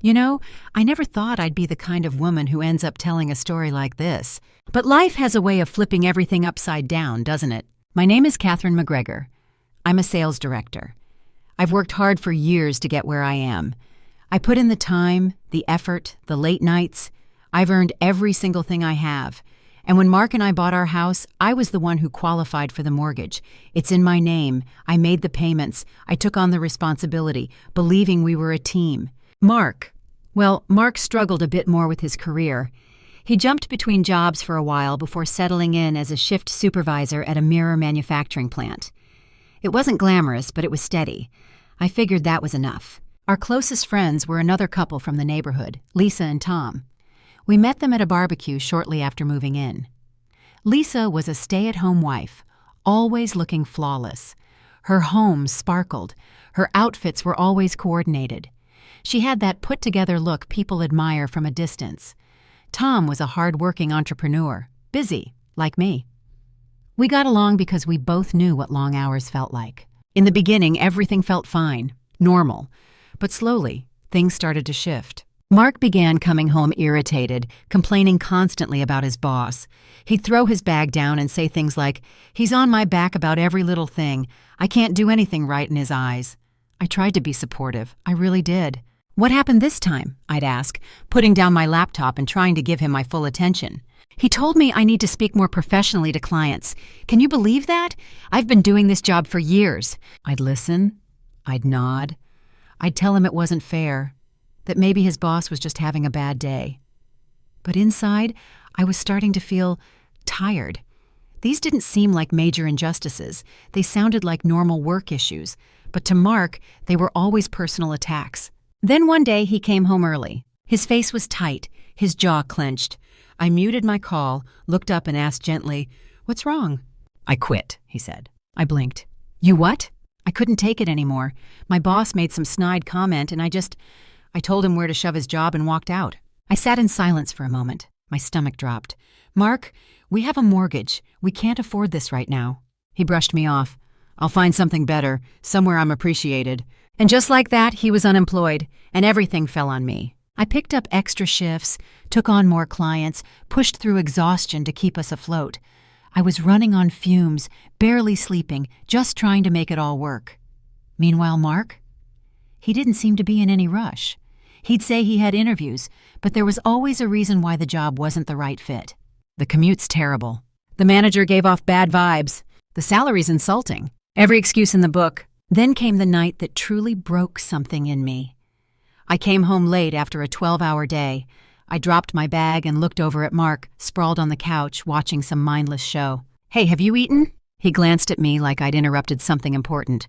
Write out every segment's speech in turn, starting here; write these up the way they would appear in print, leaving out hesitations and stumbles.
You know, I never thought I'd be the kind of woman who ends up telling a story like this. But life has a way of flipping everything upside down, doesn't it? My name is MacGregor. I'm a sales director. I've worked hard for years to get where I am. I put in the time, the effort, the late nights. I've earned every single thing I have. And when Mark and I bought our house, I was the one who qualified for the mortgage. It's in my name. I made the payments. I took on the responsibility, believing we were a team. Mark struggled a bit more with his career. He jumped between jobs for a while before settling in as a shift supervisor at a mirror manufacturing plant. It wasn't glamorous, but it was steady. I figured that was enough. Our closest friends were another couple from the neighborhood, Lisa and Tom. We met them at a barbecue shortly after moving in. Lisa was a stay-at-home wife, always looking flawless. Her home sparkled. Her outfits were always coordinated. She had that put-together look people admire from a distance. Tom was a hard-working entrepreneur, busy, like me. We got along because we both knew what long hours felt like. In the beginning, everything felt fine, normal. But slowly, things started to shift. Mark began coming home irritated, complaining constantly about his boss. He'd throw his bag down and say things like, "He's on my back about every little thing. I can't do anything right," in his eyes. I tried to be supportive. I really did. "What happened this time?" I'd ask, putting down my laptop and trying to give him my full attention. "He told me I need to speak more professionally to clients. Can you believe that? I've been doing this job for years." I'd listen. I'd nod. I'd tell him it wasn't fair, that maybe his boss was just having a bad day. But inside, I was starting to feel tired. These didn't seem like major injustices. They sounded like normal work issues. But to Mark, they were always personal attacks. Then one day he came home early. His face was tight, his jaw clenched. I muted my call, looked up and asked gently, "What's wrong?" "I quit," he said. I blinked. "You what?" I couldn't take it anymore. My boss made some snide comment and I told him where to shove his job and walked out. I sat in silence for a moment. My stomach dropped. "Mark, we have a mortgage. We can't afford this right now." He brushed me off. "I'll find something better, somewhere I'm appreciated." And just like that, he was unemployed, and everything fell on me. I picked up extra shifts, took on more clients, pushed through exhaustion to keep us afloat. I was running on fumes, barely sleeping, just trying to make it all work. Meanwhile, Mark? He didn't seem to be in any rush. He'd say he had interviews, but there was always a reason why the job wasn't the right fit. "The commute's terrible. The manager gave off bad vibes. The salary's insulting. Every excuse in the book." Then came the night that truly broke something in me. I came home late after a 12-hour day. I dropped my bag and looked over at Mark, sprawled on the couch, watching some mindless show. "Hey, have you eaten?" He glanced at me like I'd interrupted something important.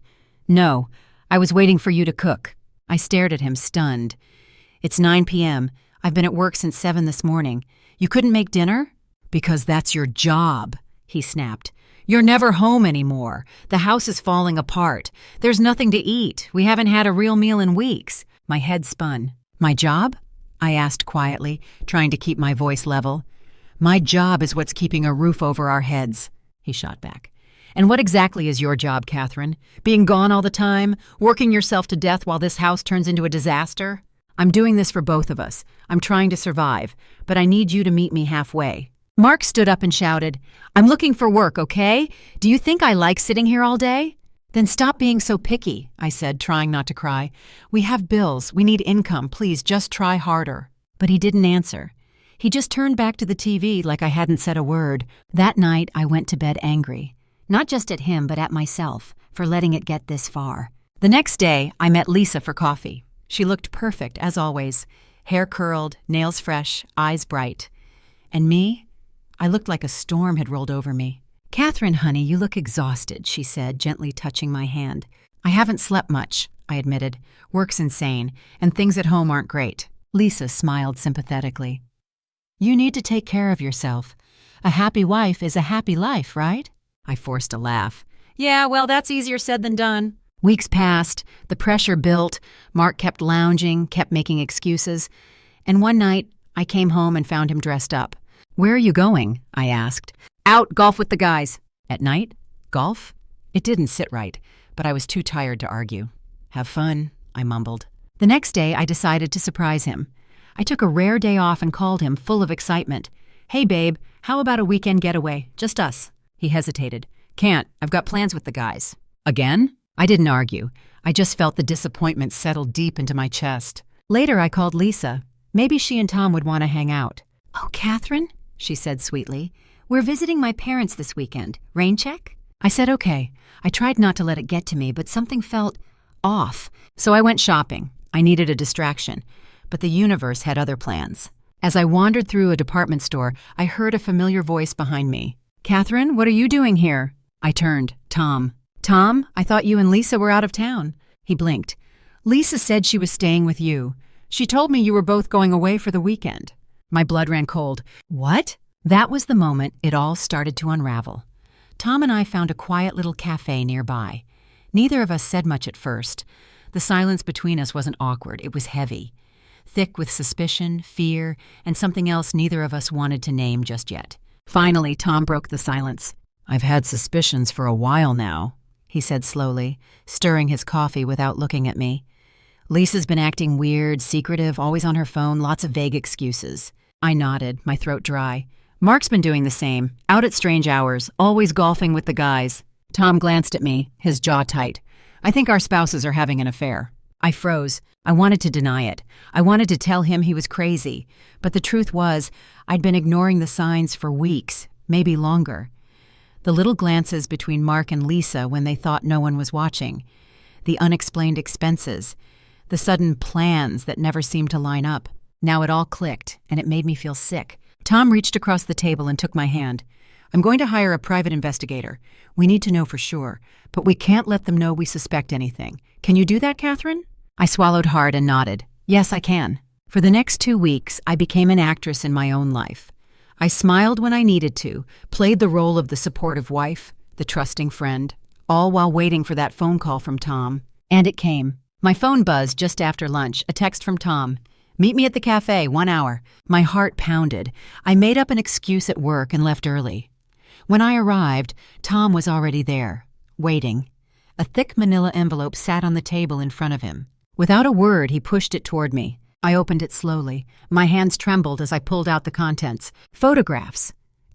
"No, I was waiting for you to cook." I stared at him, stunned. "It's 9 p.m. I've been at work since 7 this morning. You couldn't make dinner?" "Because that's your job," he snapped. "You're never home anymore. The house is falling apart. There's nothing to eat. We haven't had a real meal in weeks." My head spun. "My job?" I asked quietly, trying to keep my voice level. "My job is what's keeping a roof over our heads," he shot back. "And what exactly is your job, Catherine? Being gone all the time? Working yourself to death while this house turns into a disaster?" "I'm doing this for both of us. I'm trying to survive, but I need you to meet me halfway." Mark stood up and shouted, "I'm looking for work, okay? Do you think I like sitting here all day?" "Then stop being so picky," I said, trying not to cry. "We have bills. We need income. Please, just try harder." But he didn't answer. He just turned back to the TV like I hadn't said a word. That night, I went to bed angry. Not just at him, but at myself, for letting it get this far. The next day, I met Lisa for coffee. She looked perfect, as always. Hair curled, nails fresh, eyes bright. And me? I looked like a storm had rolled over me. "Catherine, honey, you look exhausted," she said, gently touching my hand. "I haven't slept much," I admitted. "Work's insane, and things at home aren't great." Lisa smiled sympathetically. "You need to take care of yourself. A happy wife is a happy life, right?" I forced a laugh. "Yeah, well, that's easier said than done." Weeks passed. The pressure built. Mark kept lounging, kept making excuses. And one night, I came home and found him dressed up. "Where are you going?" I asked. "Out, golf with the guys." "At night? Golf?" It didn't sit right, but I was too tired to argue. "Have fun," I mumbled. The next day, I decided to surprise him. I took a rare day off and called him, full of excitement. "Hey, babe, how about a weekend getaway? Just us." He hesitated. "Can't. I've got plans with the guys." "Again?" I didn't argue. I just felt the disappointment settle deep into my chest. Later, I called Lisa. Maybe she and Tom would want to hang out. "Oh, Catherine," she said sweetly, "we're visiting my parents this weekend. Rain check?" I said okay. I tried not to let it get to me, but something felt off. So I went shopping. I needed a distraction. But the universe had other plans. As I wandered through a department store, I heard a familiar voice behind me. "Catherine, what are you doing here?" I turned. Tom. "Tom, I thought you and Lisa were out of town." He blinked. "Lisa said she was staying with you. She told me you were both going away for the weekend." My blood ran cold. "What?" That was the moment it all started to unravel. Tom and I found a quiet little cafe nearby. Neither of us said much at first. The silence between us wasn't awkward, it was heavy. Thick with suspicion, fear, and something else neither of us wanted to name just yet. Finally, Tom broke the silence. "I've had suspicions for a while now," he said slowly, stirring his coffee without looking at me. "Lisa's been acting weird, secretive, always on her phone, lots of vague excuses." I nodded, my throat dry. "Mark's been doing the same, out at strange hours, always golfing with the guys." Tom glanced at me, his jaw tight. "I think our spouses are having an affair." I froze. I wanted to deny it. I wanted to tell him he was crazy. But the truth was, I'd been ignoring the signs for weeks, maybe longer. The little glances between Mark and Lisa when they thought no one was watching. The unexplained expenses. The sudden plans that never seemed to line up. Now it all clicked, and it made me feel sick. Tom reached across the table and took my hand. "I'm going to hire a private investigator. We need to know for sure, but we can't let them know we suspect anything. Can you do that, Catherine?" I swallowed hard and nodded. "Yes, I can." For the next 2 weeks, I became an actress in my own life. I smiled when I needed to, played the role of the supportive wife, the trusting friend, all while waiting for that phone call from Tom. And it came. My phone buzzed just after lunch, a text from Tom. "Meet me at the cafe, 1 hour." My heart pounded. I made up an excuse at work and left early. When I arrived, Tom was already there, waiting. A thick manila envelope sat on the table in front of him. Without a word, he pushed it toward me. I opened it slowly. My hands trembled as I pulled out the contents. Photographs.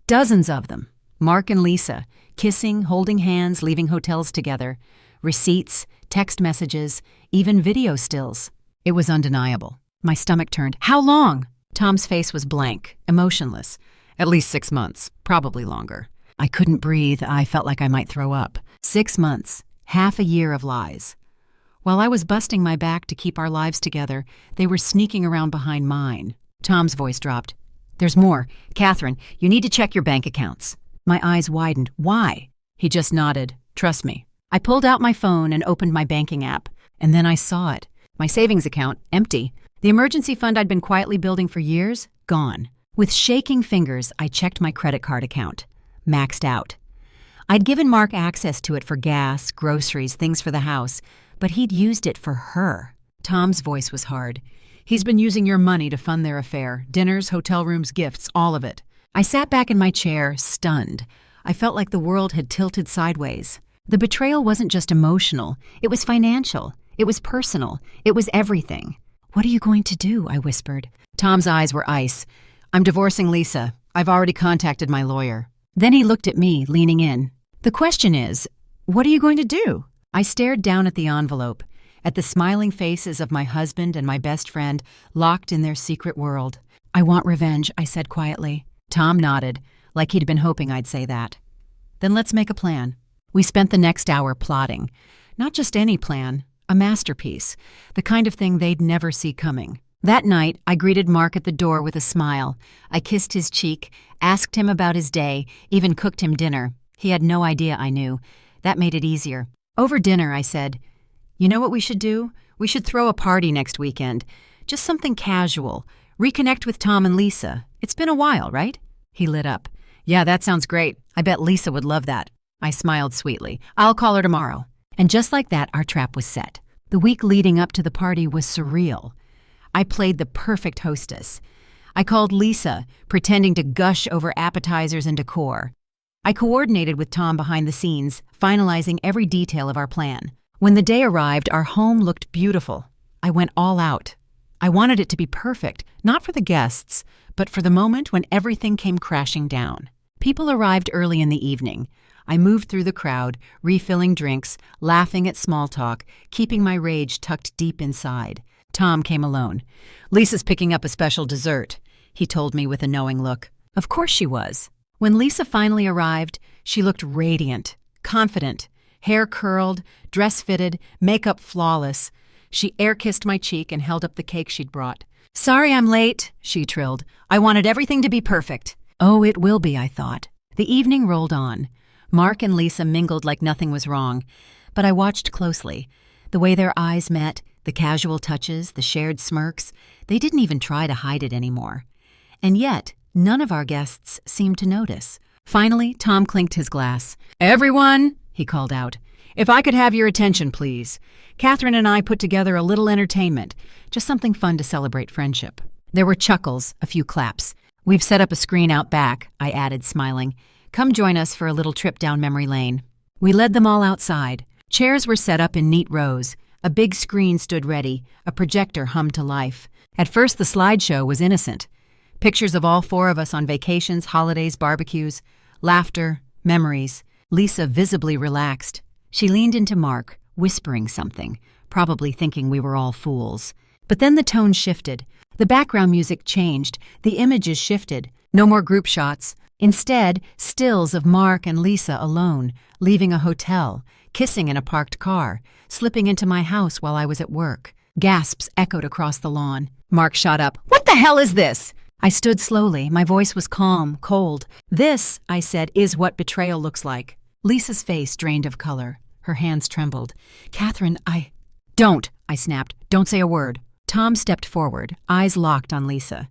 Dozens of them. Mark and Lisa, kissing, holding hands, leaving hotels together. Receipts, text messages, even video stills. It was undeniable. My stomach turned. "How long?" Tom's face was blank, emotionless. "At least 6 months, probably longer." I couldn't breathe. I felt like I might throw up. 6 months, half a year of lies. While I was busting my back to keep our lives together, they were sneaking around behind mine. Tom's voice dropped. "There's more. Catherine, you need to check your bank accounts." My eyes widened. "Why?" He just nodded. "Trust me." I pulled out my phone and opened my banking app. And then I saw it. My savings account, empty. The emergency fund I'd been quietly building for years, gone. With shaking fingers, I checked my credit card account. Maxed out. I'd given Mark access to it for gas, groceries, things for the house, but he'd used it for her. Tom's voice was hard. "He's been using your money to fund their affair. Dinners, hotel rooms, gifts, all of it." I sat back in my chair, stunned. I felt like the world had tilted sideways. The betrayal wasn't just emotional. It was financial. It was personal. It was everything. "What are you going to do?" I whispered. Tom's eyes were ice. "I'm divorcing Lisa. I've already contacted my lawyer." Then he looked at me, leaning in. "The question is, what are you going to do?" I stared down at the envelope, at the smiling faces of my husband and my best friend, locked in their secret world. "I want revenge," I said quietly. Tom nodded, like he'd been hoping I'd say that. "Then let's make a plan." We spent the next hour plotting. Not just any plan, a masterpiece, the kind of thing they'd never see coming. That night, I greeted Mark at the door with a smile. I kissed his cheek, asked him about his day, even cooked him dinner. He had no idea I knew. That made it easier. Over dinner, I said, "You know what we should do? We should throw a party next weekend. Just something casual. Reconnect with Tom and Lisa. It's been a while, right?" He lit up. "Yeah, that sounds great. I bet Lisa would love that." I smiled sweetly. "I'll call her tomorrow." And just like that, our trap was set. The week leading up to the party was surreal. I played the perfect hostess. I called Lisa, pretending to gush over appetizers and decor. I coordinated with Tom behind the scenes, finalizing every detail of our plan. When the day arrived, our home looked beautiful. I went all out. I wanted it to be perfect, not for the guests, but for the moment when everything came crashing down. People arrived early in the evening. I moved through the crowd, refilling drinks, laughing at small talk, keeping my rage tucked deep inside. Tom came alone. "Lisa's picking up a special dessert," he told me with a knowing look. Of course she was. When Lisa finally arrived, she looked radiant, confident, hair curled, dress fitted, makeup flawless. She air-kissed my cheek and held up the cake she'd brought. "Sorry I'm late," she trilled. "I wanted everything to be perfect." Oh, it will be, I thought. The evening rolled on. Mark and Lisa mingled like nothing was wrong, but I watched closely. The way their eyes met, the casual touches, the shared smirks, they didn't even try to hide it anymore. And yet, none of our guests seemed to notice. Finally, Tom clinked his glass. "Everyone," he called out, "if I could have your attention, please. Catherine and I put together a little entertainment, just something fun to celebrate friendship." There were chuckles, a few claps. "We've set up a screen out back," I added, smiling. "Come join us for a little trip down memory lane." We led them all outside. Chairs were set up in neat rows. A big screen stood ready. A projector hummed to life. At first, the slideshow was innocent. Pictures of all four of us on vacations, holidays, barbecues, laughter, memories. Lisa visibly relaxed. She leaned into Mark, whispering something, probably thinking we were all fools. But then the tone shifted. The background music changed. The images shifted. No more group shots. Instead, stills of Mark and Lisa alone, leaving a hotel, kissing in a parked car, slipping into my house while I was at work. Gasps echoed across the lawn. Mark shot up. "What the hell is this?" I stood slowly. My voice was calm, cold. "This," I said, "is what betrayal looks like." Lisa's face drained of color. Her hands trembled. "Catherine, Don't," I snapped. "Don't say a word." Tom stepped forward, eyes locked on Lisa.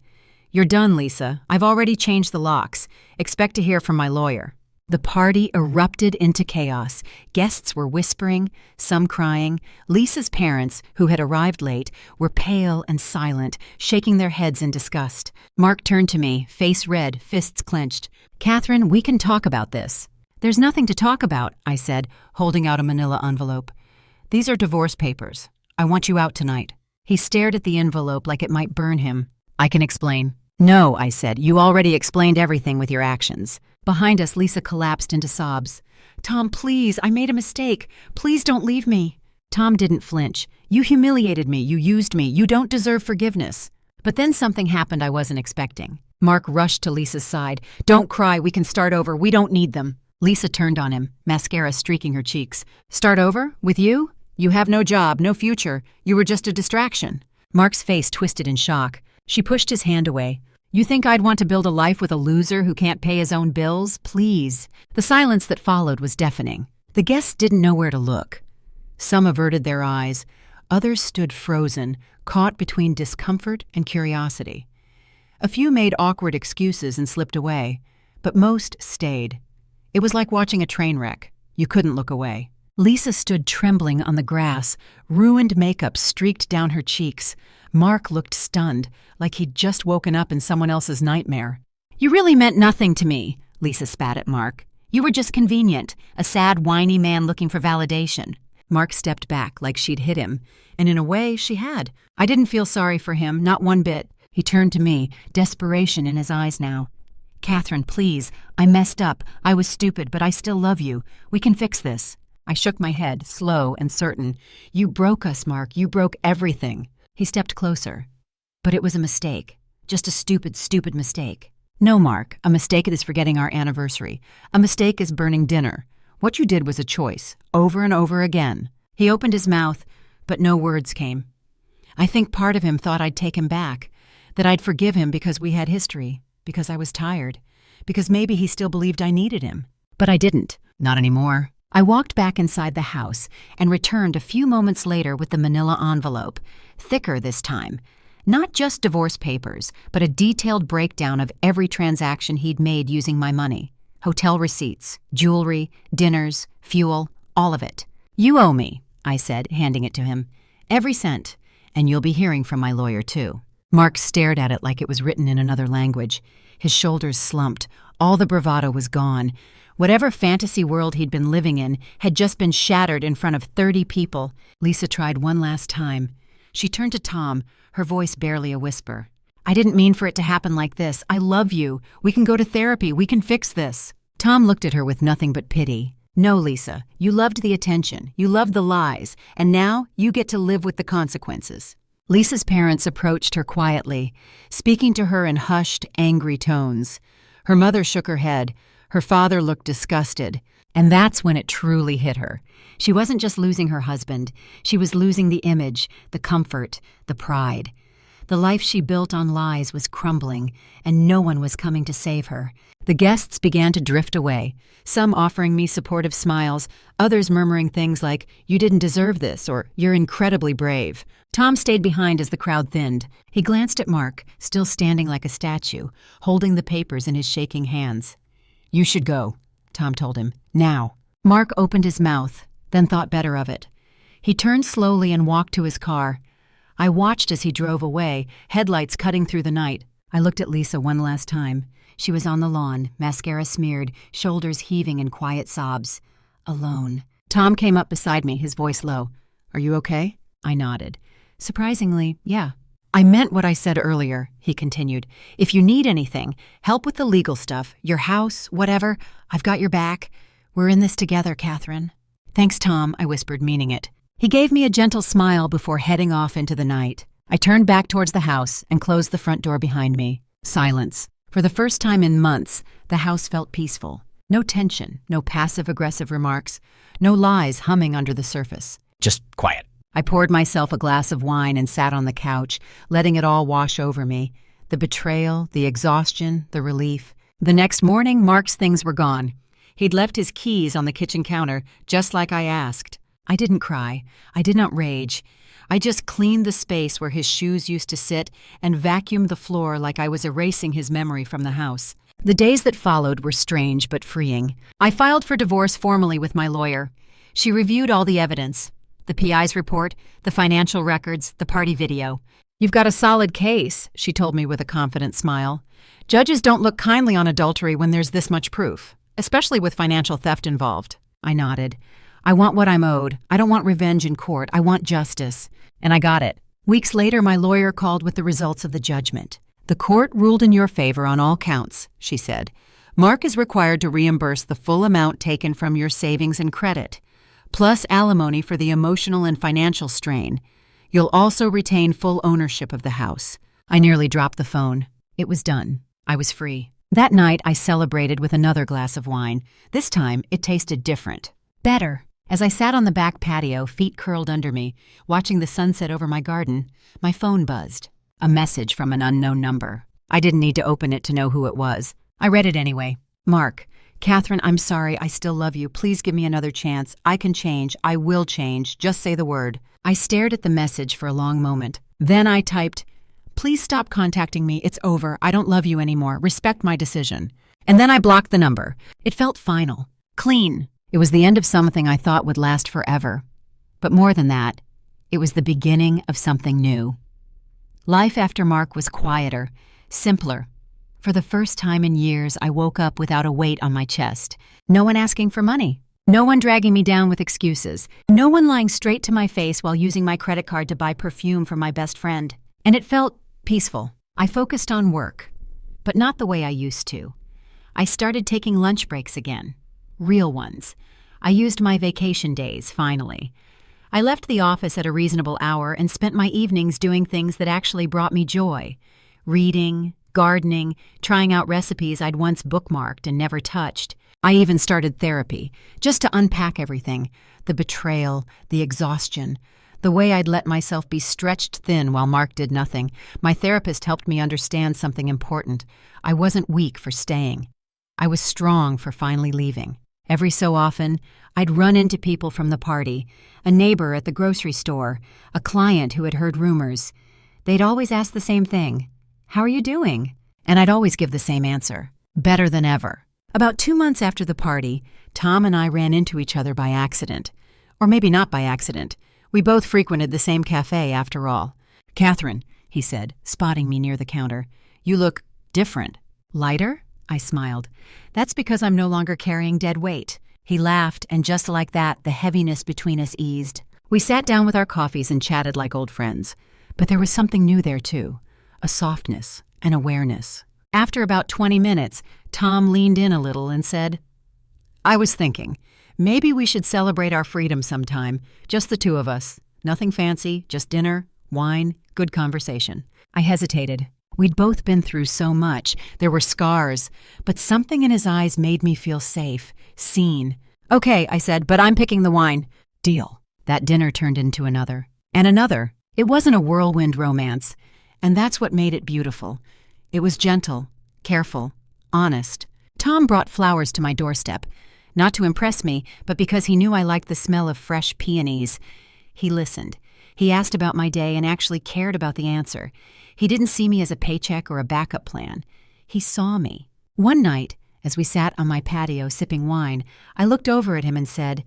"You're done, Lisa. I've already changed the locks. Expect to hear from my lawyer." The party erupted into chaos. Guests were whispering, some crying. Lisa's parents, who had arrived late, were pale and silent, shaking their heads in disgust. Mark turned to me, face red, fists clenched. "Catherine, we can talk about this." "There's nothing to talk about," I said, holding out a manila envelope. "These are divorce papers. I want you out tonight." He stared at the envelope like it might burn him. "I can explain." "No," I said. "You already explained everything with your actions." Behind us, Lisa collapsed into sobs. "Tom, please, I made a mistake. Please don't leave me." Tom didn't flinch. "You humiliated me. You used me. You don't deserve forgiveness." But then something happened I wasn't expecting. Mark rushed to Lisa's side. "Don't cry. We can start over. We don't need them." Lisa turned on him, mascara streaking her cheeks. "Start over? With you? You have no job, no future. You were just a distraction." Mark's face twisted in shock. She pushed his hand away. "You think I'd want to build a life with a loser who can't pay his own bills? Please." The silence that followed was deafening. The guests didn't know where to look. Some averted their eyes. Others stood frozen, caught between discomfort and curiosity. A few made awkward excuses and slipped away, but most stayed. It was like watching a train wreck. You couldn't look away. Lisa stood trembling on the grass, ruined makeup streaked down her cheeks. Mark looked stunned, like he'd just woken up in someone else's nightmare. "You really meant nothing to me," Lisa spat at Mark. "You were just convenient, a sad, whiny man looking for validation." Mark stepped back like she'd hit him, and in a way, she had. I didn't feel sorry for him, not one bit. He turned to me, desperation in his eyes now. "Catherine, please, I messed up. I was stupid, but I still love you. We can fix this." I shook my head, slow and certain. "You broke us, Mark. You broke everything." He stepped closer. "But it was a mistake. Just a stupid, stupid mistake." "No, Mark. A mistake is forgetting our anniversary. A mistake is burning dinner. What you did was a choice, over and over again." He opened his mouth, but no words came. I think part of him thought I'd take him back, that I'd forgive him because we had history, because I was tired, because maybe he still believed I needed him. But I didn't. Not anymore. I walked back inside the house and returned a few moments later with the manila envelope, thicker this time. Not just divorce papers, but a detailed breakdown of every transaction he'd made using my money. Hotel receipts, jewelry, dinners, fuel, all of it. "You owe me," I said, handing it to him. "Every cent, and you'll be hearing from my lawyer too." Mark stared at it like it was written in another language. His shoulders slumped. All the bravado was gone. Whatever fantasy world he'd been living in had just been shattered in front of 30 people. Lisa tried one last time. She turned to Tom, her voice barely a whisper. "I didn't mean for it to happen like this. I love you. We can go to therapy. We can fix this." Tom looked at her with nothing but pity. "No, Lisa, you loved the attention. You loved the lies. And now you get to live with the consequences." Lisa's parents approached her quietly, speaking to her in hushed, angry tones. Her mother shook her head. Her father looked disgusted. And that's when it truly hit her. She wasn't just losing her husband. She was losing the image, the comfort, the pride. The life she built on lies was crumbling, and no one was coming to save her. The guests began to drift away, some offering me supportive smiles, others murmuring things like, "You didn't deserve this," or "You're incredibly brave." Tom stayed behind as the crowd thinned. He glanced at Mark, still standing like a statue, holding the papers in his shaking hands. "You should go," Tom told him. "Now." Mark opened his mouth, then thought better of it. He turned slowly and walked to his car. I watched as he drove away, headlights cutting through the night. I looked at Lisa one last time. She was on the lawn, mascara smeared, shoulders heaving in quiet sobs. Alone. Tom came up beside me, his voice low. "Are you okay?" I nodded. Surprisingly, yeah. "I meant what I said earlier," he continued. "If you need anything, help with the legal stuff, your house, whatever, I've got your back. We're in this together, Catherine." "Thanks, Tom," I whispered, meaning it. He gave me a gentle smile before heading off into the night. I turned back towards the house and closed the front door behind me. Silence. For the first time in months, the house felt peaceful. No tension, no passive-aggressive remarks, no lies humming under the surface. Just quiet. I poured myself a glass of wine and sat on the couch, letting it all wash over me. The betrayal, the exhaustion, the relief. The next morning, Mark's things were gone. He'd left his keys on the kitchen counter, just like I asked. I didn't cry. I did not rage. I just cleaned the space where his shoes used to sit and vacuumed the floor like I was erasing his memory from the house. The days that followed were strange but freeing. I filed for divorce formally with my lawyer. She reviewed all the evidence. The PI's report, the financial records, the party video. "You've got a solid case," she told me with a confident smile. "Judges don't look kindly on adultery when there's this much proof, especially with financial theft involved." I nodded. "I want what I'm owed. I don't want revenge in court. I want justice." And I got it. Weeks later, my lawyer called with the results of the judgment. "The court ruled in your favor on all counts," she said. "Mark is required to reimburse the full amount taken from your savings and credit, plus alimony for the emotional and financial strain. You'll also retain full ownership of the house." I nearly dropped the phone. It was done. I was free. That night, I celebrated with another glass of wine. This time, it tasted different. Better. As I sat on the back patio, feet curled under me, watching the sunset over my garden, my phone buzzed. A message from an unknown number. I didn't need to open it to know who it was. I read it anyway. "Mark, Catherine, I'm sorry. I still love you. Please give me another chance. I can change. I will change. Just say the word." I stared at the message for a long moment. Then I typed, "Please stop contacting me. It's over. I don't love you anymore. Respect my decision." And then I blocked the number. It felt final. Clean. It was the end of something I thought would last forever. But more than that, it was the beginning of something new. Life after Mark was quieter, simpler. For the first time in years, I woke up without a weight on my chest. No one asking for money. No one dragging me down with excuses. No one lying straight to my face while using my credit card to buy perfume for my best friend. And it felt peaceful. I focused on work, but not the way I used to. I started taking lunch breaks again. Real ones. I used my vacation days, finally. I left the office at a reasonable hour and spent my evenings doing things that actually brought me joy. Reading, gardening, trying out recipes I'd once bookmarked and never touched. I even started therapy, just to unpack everything. The betrayal, the exhaustion, the way I'd let myself be stretched thin while Mark did nothing. My therapist helped me understand something important. I wasn't weak for staying. I was strong for finally leaving. Every so often, I'd run into people from the party, a neighbor at the grocery store, a client who had heard rumors. They'd always ask the same thing, "How are you doing?" And I'd always give the same answer, "Better than ever." About 2 months after the party, Tom and I ran into each other by accident. Or maybe not by accident. We both frequented the same cafe after all. "Catherine," he said, spotting me near the counter, "you look different." "Lighter?" I smiled. "That's because I'm no longer carrying dead weight." He laughed, and just like that, the heaviness between us eased. We sat down with our coffees and chatted like old friends. But there was something new there, too. A softness, an awareness. After about 20 minutes, Tom leaned in a little and said, "I was thinking, maybe we should celebrate our freedom sometime, just the two of us. Nothing fancy, just dinner, wine, good conversation." I hesitated. We'd both been through so much. There were scars, but something in his eyes made me feel safe, seen. "Okay," I said, "but I'm picking the wine." Deal. That dinner turned into another. And another. It wasn't a whirlwind romance, and that's what made it beautiful. It was gentle, careful, honest. Tom brought flowers to my doorstep, not to impress me, but because he knew I liked the smell of fresh peonies. He listened. He asked about my day and actually cared about the answer. He didn't see me as a paycheck or a backup plan. He saw me. One night, as we sat on my patio sipping wine, I looked over at him and said,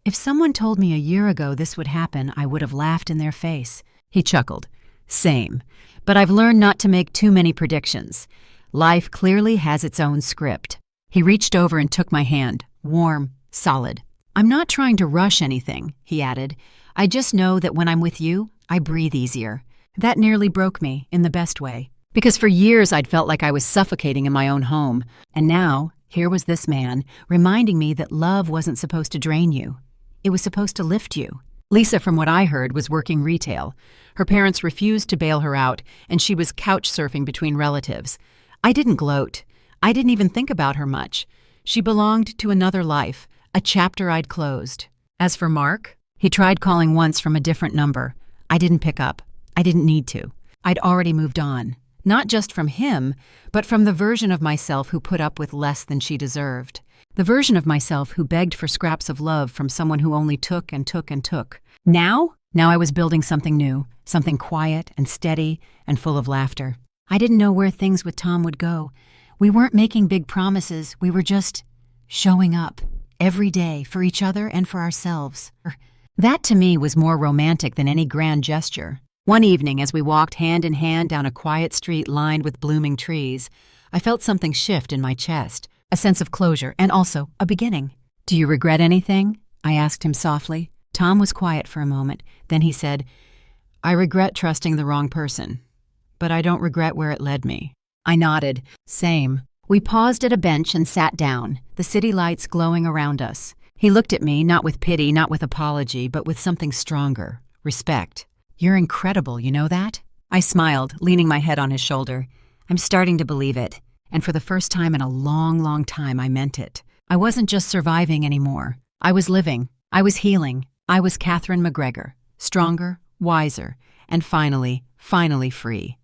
"If someone told me a year ago this would happen, I would have laughed in their face." He chuckled. "Same. But I've learned not to make too many predictions. Life clearly has its own script." He reached over and took my hand, warm, solid. "I'm not trying to rush anything," he added. "I just know that when I'm with you, I breathe easier." That nearly broke me, in the best way. Because for years I'd felt like I was suffocating in my own home. And now, here was this man, reminding me that love wasn't supposed to drain you. It was supposed to lift you. Lisa, from what I heard, was working retail. Her parents refused to bail her out, and she was couch surfing between relatives. I didn't gloat. I didn't even think about her much. She belonged to another life, a chapter I'd closed. As for Mark, he tried calling once from a different number. I didn't pick up. I didn't need to. I'd already moved on. Not just from him, but from the version of myself who put up with less than she deserved. The version of myself who begged for scraps of love from someone who only took and took and took. Now I was building something new, something quiet and steady and full of laughter. I didn't know where things with Tom would go. We weren't making big promises. We were just showing up every day for each other and for ourselves. That to me was more romantic than any grand gesture. One evening, as we walked hand in hand down a quiet street lined with blooming trees, I felt something shift in my chest, a sense of closure, and also a beginning. "Do you regret anything?" I asked him softly. Tom was quiet for a moment. Then he said, "I regret trusting the wrong person, but I don't regret where it led me." I nodded. Same. We paused at a bench and sat down, the city lights glowing around us. He looked at me, not with pity, not with apology, but with something stronger, respect. "You're incredible, you know that?" I smiled, leaning my head on his shoulder. I'm starting to believe it. And for the first time in a long, long time, I meant it. I wasn't just surviving anymore. I was living. I was healing. I was Catherine MacGregor, stronger, wiser, and finally free.